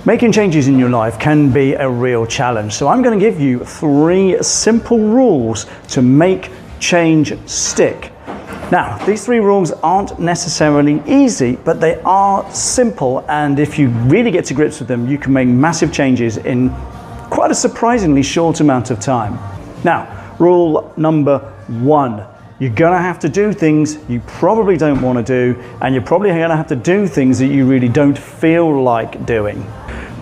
Making changes in your life can be a real challenge. So I'm going to give you 3 simple rules to make change stick. Now, these 3 rules aren't necessarily easy, but they are simple, and if you really get to grips with them, you can make massive changes in quite a surprisingly short amount of time. Now, rule number 1. You're going to have to do things you probably don't want to do, and you're probably going to have to do things that you really don't feel like doing.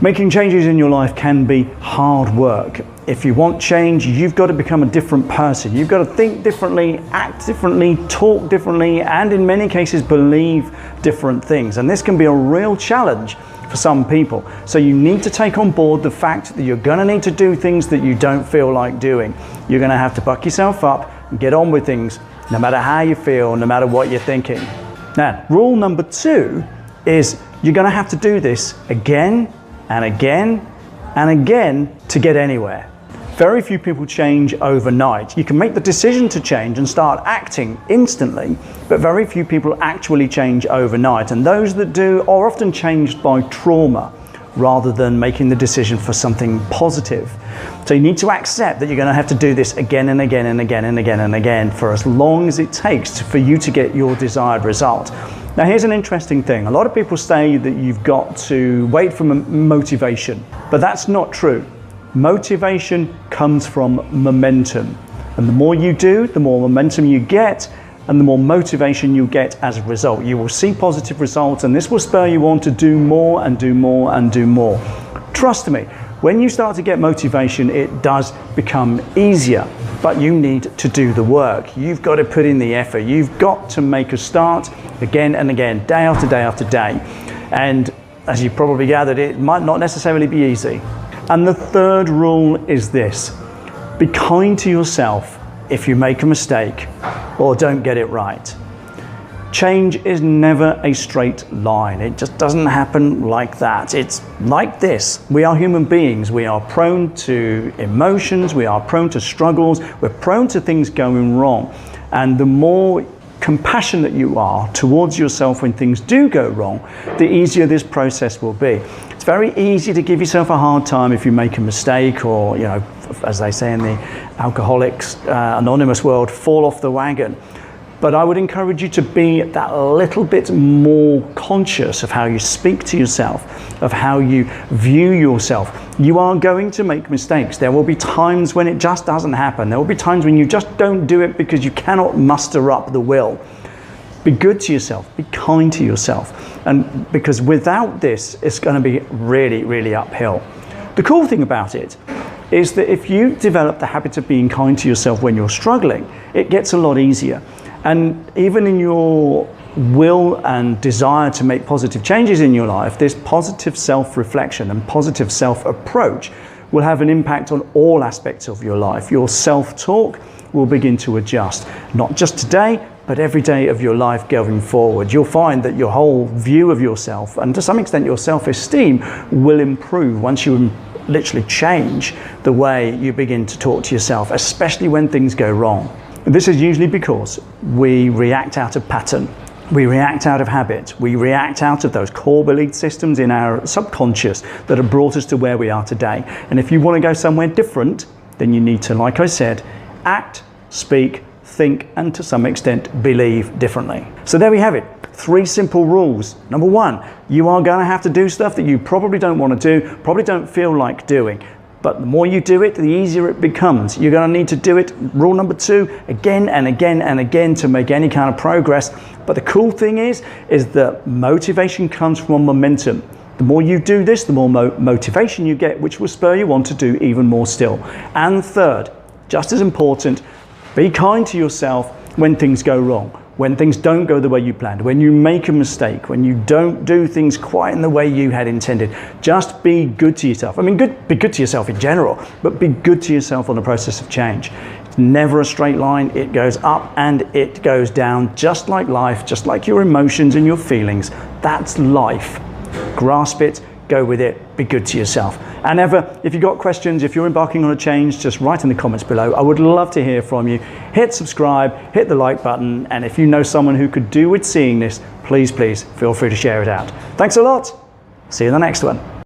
Making changes in your life can be hard work. If you want change, you've got to become a different person. You've got to think differently, act differently, talk differently, and in many cases believe different things. And this can be a real challenge for some people. So you need to take on board the fact that you're going to need to do things that you don't feel like doing. You're going to have to buck yourself up and get on with things, no matter how you feel, no matter what you're thinking. Now, rule number 2 is you're going to have to do this again and again and again to get anywhere. Very few people change overnight. You can make the decision to change and start acting instantly, but very few people actually change overnight. And those that do are often changed by trauma rather than making the decision for something positive. So you need to accept that you're going to have to do this again and again and again and again and again for as long as it takes for you to get your desired result. Now, here's an interesting thing. A lot of people say that you've got to wait for motivation, but that's not true. Motivation comes from momentum. And the more you do, the more momentum you get, and the more motivation you get as a result. You will see positive results, and this will spur you on to do more and do more and do more. Trust me, when you start to get motivation, it does become easier, but you need to do the work. You've got to put in the effort. You've got to make a start again and again, day after day after day. And as you probably gathered, it might not necessarily be easy. And the 3rd rule is this: be kind to yourself if you make a mistake or don't get it right. Change is never a straight line. It just doesn't happen like that. It's like this. We are human beings. We are prone to emotions. We are prone to struggles. We're prone to things going wrong. And the more compassionate you are towards yourself when things do go wrong, the easier this process will be. It's very easy to give yourself a hard time if you make a mistake, or, as they say in the Alcoholics Anonymous world, fall off the wagon. But I would encourage you to be that little bit more conscious of how you speak to yourself, of how you view yourself. You are going to make mistakes. There will be times when it just doesn't happen. There will be times when you just don't do it because you cannot muster up the will. Be good to yourself. Be kind to yourself. And because without this, it's going to be really, really uphill. The cool thing about it is that if you develop the habit of being kind to yourself when you're struggling, it gets a lot easier. And even in your will and desire to make positive changes in your life, this positive self-reflection and positive self-approach will have an impact on all aspects of your life. Your self-talk will begin to adjust, not just today, but every day of your life going forward. You'll find that your whole view of yourself, and to some extent your self-esteem, will improve once you literally change the way you begin to talk to yourself, especially when things go wrong. This is usually because we react out of pattern. We react out of habit. We react out of those core belief systems in our subconscious that have brought us to where we are today. And if you want to go somewhere different, then you need to, like I said, act, speak, think, and to some extent believe differently. So there we have it. 3 simple rules. Number 1, you are going to have to do stuff that you probably don't want to do, probably don't feel like doing. But the more you do it, the easier it becomes. You're going to need to do it, rule number 2, again and again and again to make any kind of progress. But the cool thing is that motivation comes from momentum. The more you do this, the more motivation you get, which will spur you on to do even more still. And 3rd, just as important, be kind to yourself when things go wrong. When things don't go the way you planned, when you make a mistake, when you don't do things quite in the way you had intended, just be good to yourself. I mean, be good to yourself in general, but be good to yourself on the process of change. It's never a straight line. It goes up and it goes down, just like life, just like your emotions and your feelings. That's life. Grasp it, go with it, be good to yourself. And if you've got questions, if you're embarking on a change, just write in the comments below. I would love to hear from you. Hit subscribe, hit the like button, and if you know someone who could do with seeing this, please feel free to share it out. Thanks a lot. See you in the next one.